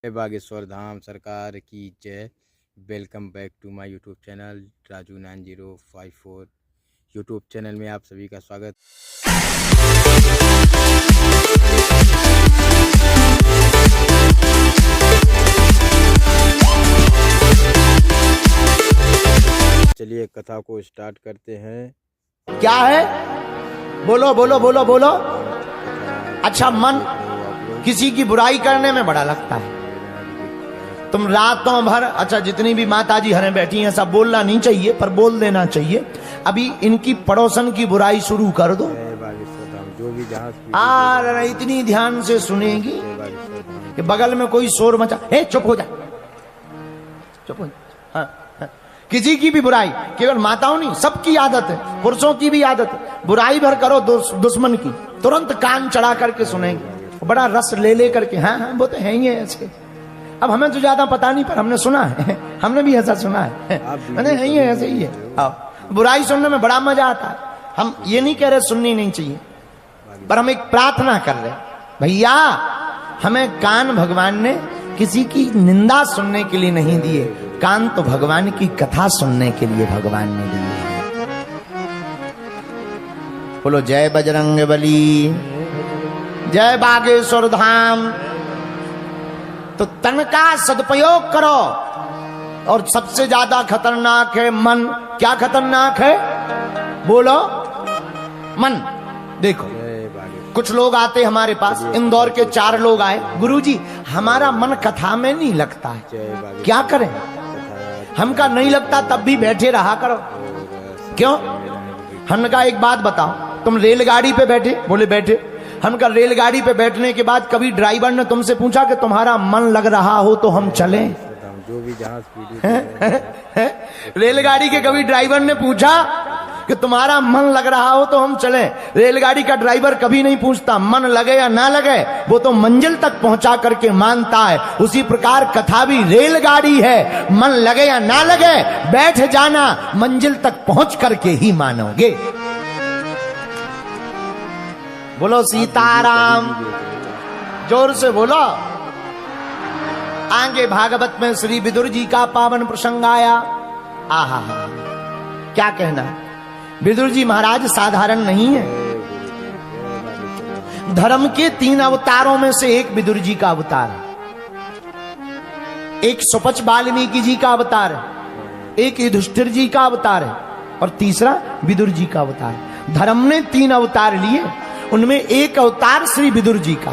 जय बागेश्वर धाम सरकार की जय। Welcome back to my YouTube channel Raju 9054 YouTube channel में आप सभी का स्वागत। चलिए कथा को स्टार्ट करते हैं। क्या है? बोलो बोलो बोलो बोलो। अच्छा, मन किसी की बुराई करने में बड़ा लगता है। तुम रातों भर, अच्छा जितनी भी माताजी हरें बैठी हैं सब बोलना नहीं चाहिए पर बोल देना चाहिए। अभी इनकी पड़ोसन की बुराई शुरू कर दो, जो भी इतनी ध्यान से सुनेगी कि बगल में कोई शोर मचा। हे चुप हो जा, चुप हो जा। हाँ। किसी की भी बुराई, केवल माताओं नहीं, सबकी आदत है, पुरुषों की भी आदत है। बुराई भर करो दुश्मन की, तुरंत कान चढ़ा करके सुनेंगे, बड़ा रस ले करके। हाँ हाँ वो तो है ही है ऐसे। अब हमें तो ज्यादा पता नहीं पर हमने सुना है, हमने भी ऐसा सुना है। मैंने है ही है, ऐसे ही है। आओ, बुराई सुनने में बड़ा मजा आता है। हम ये नहीं कह रहे सुननी नहीं चाहिए, पर हम एक प्रार्थना कर रहे, भैया हमें कान भगवान ने किसी की निंदा सुनने के लिए नहीं दिए, कान तो भगवान की कथा सुनने के लिए भगवान ने दिए। बोलो जय बजरंगबली, जय बागेश्वर धाम। तो तन का सदुपयोग करो। और सबसे ज्यादा खतरनाक है मन। क्या खतरनाक है? बोलो। मन। देखो कुछ लोग आते हमारे पास, इंदौर के 4 लोग आए, गुरुजी हमारा मन कथा में नहीं लगता है, क्या करें? हमका नहीं लगता तब भी बैठे रहा करो। क्यों? हमने कहा एक बात बताओ, तुम रेलगाड़ी पे बैठे? बोले बैठे। हमका रेलगाड़ी पे बैठने के बाद कभी ड्राइवर ने तुमसे पूछा कि तुम्हारा मन लग रहा हो तो हम चलें? जो भी रेलगाड़ी के कभी ड्राइवर ने पूछा कि तुम्हारा मन लग रहा हो तो हम चलें? रेलगाड़ी का ड्राइवर कभी नहीं पूछता मन लगे या ना लगे, वो तो मंजिल तक पहुंचा करके मानता है। उसी प्रकार कथा भी रेलगाड़ी है, मन लगे या ना लगे बैठ जाना, मंजिल तक पहुंच करके ही मानोगे। बोलो सीताराम, जोर से बोलो। आगे भागवत में श्री विदुर जी का पावन प्रसंग आया। आहा, क्या कहना। विदुर जी महाराज साधारण नहीं है। धर्म के 3 अवतारों में से एक विदुर जी का अवतार है, एक सुपच वाल्मीकि जी का अवतार है, एक युधिष्ठिर जी का अवतार है और तीसरा विदुर जी का अवतार है। धर्म ने 3 अवतार लिए, उनमें एक अवतार श्री विदुर जी का।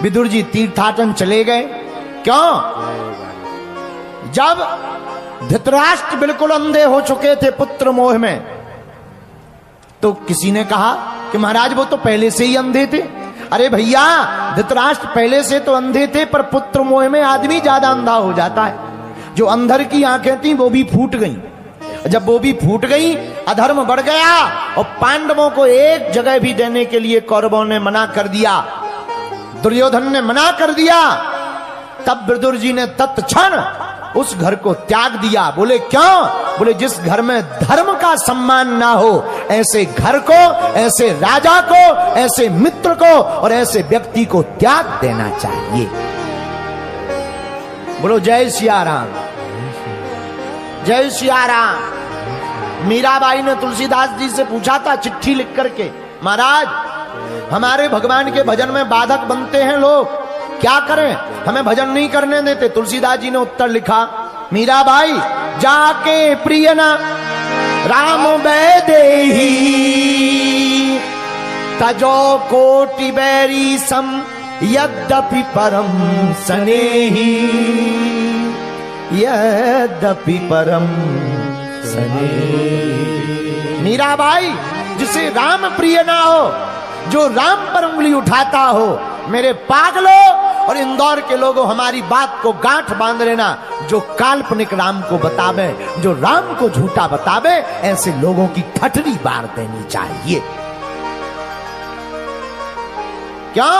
विदुर जी तीर्थाटन चले गए। क्यों? जब धृतराष्ट्र बिल्कुल अंधे हो चुके थे पुत्र मोह में, तो किसी ने कहा कि महाराज वो तो पहले से ही अंधे थे। अरे भैया, धृतराष्ट्र पहले से तो अंधे थे पर पुत्र मोह में आदमी ज्यादा अंधा हो जाता है। जो अंधर की आंखें थी वो भी फूट गईं। जब वो भी फूट गई, अधर्म बढ़ गया और पांडवों को एक जगह भी देने के लिए कौरवों ने मना कर दिया, दुर्योधन ने मना कर दिया। तब विदुर जी ने तत्क्षण उस घर को त्याग दिया। बोले क्यों? बोले जिस घर में धर्म का सम्मान ना हो, ऐसे घर को, ऐसे राजा को, ऐसे मित्र को और ऐसे व्यक्ति को त्याग देना चाहिए। बोलो जय सिया राम, जय सिया राम। मीराबाई ने तुलसीदास जी से पूछा था चिट्ठी लिख करके, महाराज हमारे भगवान के भजन में बाधक बनते हैं लोग, क्या करें? हमें भजन नहीं करने देते। तुलसीदास जी ने उत्तर लिखा, मीराबाई जाके प्रियना राम वैदेही, तजो कोटि बैरी सम यद्यपि परम स्नेही, यद्यपि परम स्नेही। मीराबाई जिसे राम प्रिय ना हो, जो राम पर उंगली उठाता हो, मेरे पागलों और इंदौर के लोगों हमारी बात को गांठ बांध लेना, जो काल्पनिक राम को बतावे, जो राम को झूठा बतावे, ऐसे लोगों की ठठरी बार देनी चाहिए। क्या?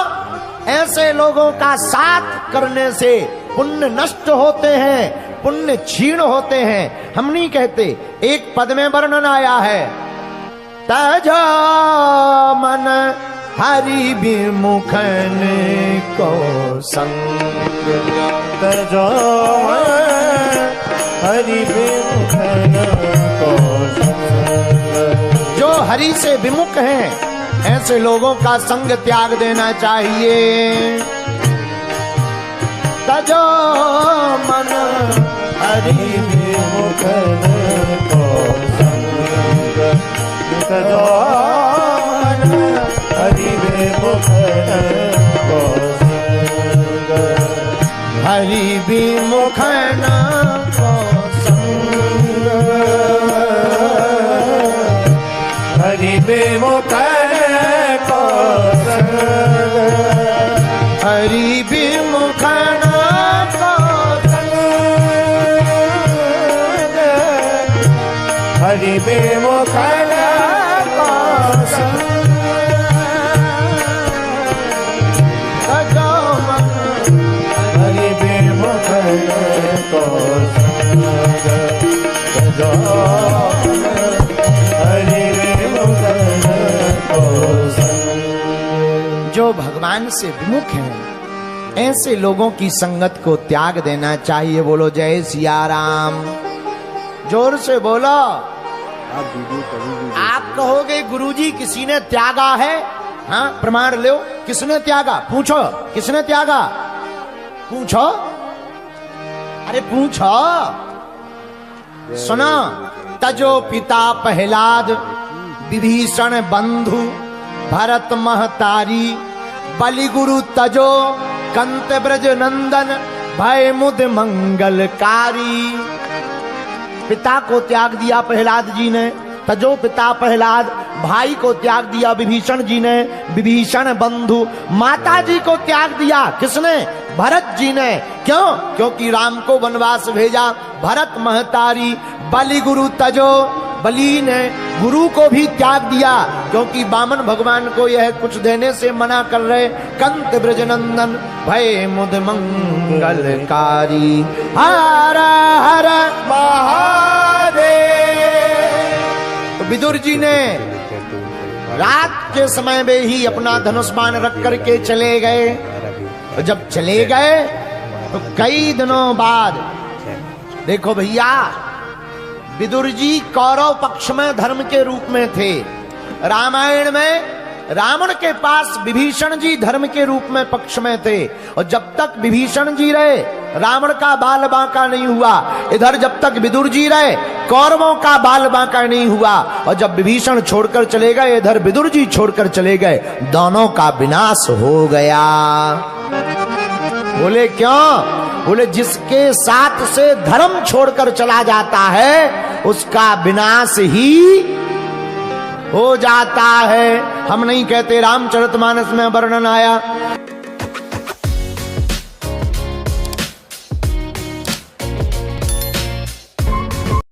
ऐसे लोगों का साथ करने से पुण्य नष्ट होते हैं, पुण्य क्षीण होते हैं। हम नहीं कहते, एक पद में वर्णन आया है, तज मन हरि विमुखन को संग तजो हरि विमुखन को संग। जो हरि से विमुख हैं ऐसे लोगों का संग त्याग देना चाहिए। तजो मन हरि विमुखन को संग तजो हरि विमुखन को संग। हरि विमुखन को संग हरि विमुखन को संग। हरि विमुखन को संग हरि विमुखन को संग। तजो मन हरि विमुखन को संग तजो हरि विमुखन को संग। जो भगवान से विमुख हैं ऐसे लोगों की संगत को त्याग देना चाहिए। बोलो जय सिया राम। जोर से बोलो। आप वीडियो कभी भी आप कहोगे गुरुजी किसी ने त्यागा है? हाँ प्रमाण लो। किसने त्यागा? पूछो किसने त्यागा? पूछो, अरे पूछो। सुना। तजो पिता प्रहलाद विभीषण बंधु भरत महतारी बलि गुरु तजो कंत ब्रज नंदन भय मुद मंगलकारी। पिता को त्याग दिया प्रहलाद जी ने, तजो पिता प्रहलाद। भाई को त्याग दिया विभीषण जी ने, विभीषण बंधु। माता जी को त्याग दिया किसने? भरत जी ने। क्यों? क्योंकि राम को वनवास भेजा। भरत महतारी बलि गुरु तजो, बलि ने गुरु को भी त्याग दिया क्योंकि वामन भगवान को यह कुछ देने से मना कर रहे। कंत ब्रजनंदन भय मुद मंगलकारी। हर हर महादेव। तो विदुर जी ने रात के समय में ही अपना धनुष बाण रख करके चले गए। और जब चले गए तो कई दिनों बाद देखो भैया, विदुर जी कौरव पक्ष में धर्म के रूप में थे। रामायण में रावण के पास विभीषण जी धर्म के रूप में पक्ष में थे। और जब तक विभीषण जी रहे रावण का बाल बांका नहीं हुआ। इधर जब तक विदुर जी रहे कौरवों का बाल बांका नहीं हुआ। और जब विभीषण छोड़कर चले गए इधर विदुर जी छोड़कर चले गए, दोनों का विनाश हो गया। बोले क्यों? बोले जिसके साथ से धर्म छोड़कर चला जाता है उसका विनाश ही हो जाता है। हम नहीं कहते, रामचरितमानस में वर्णन आया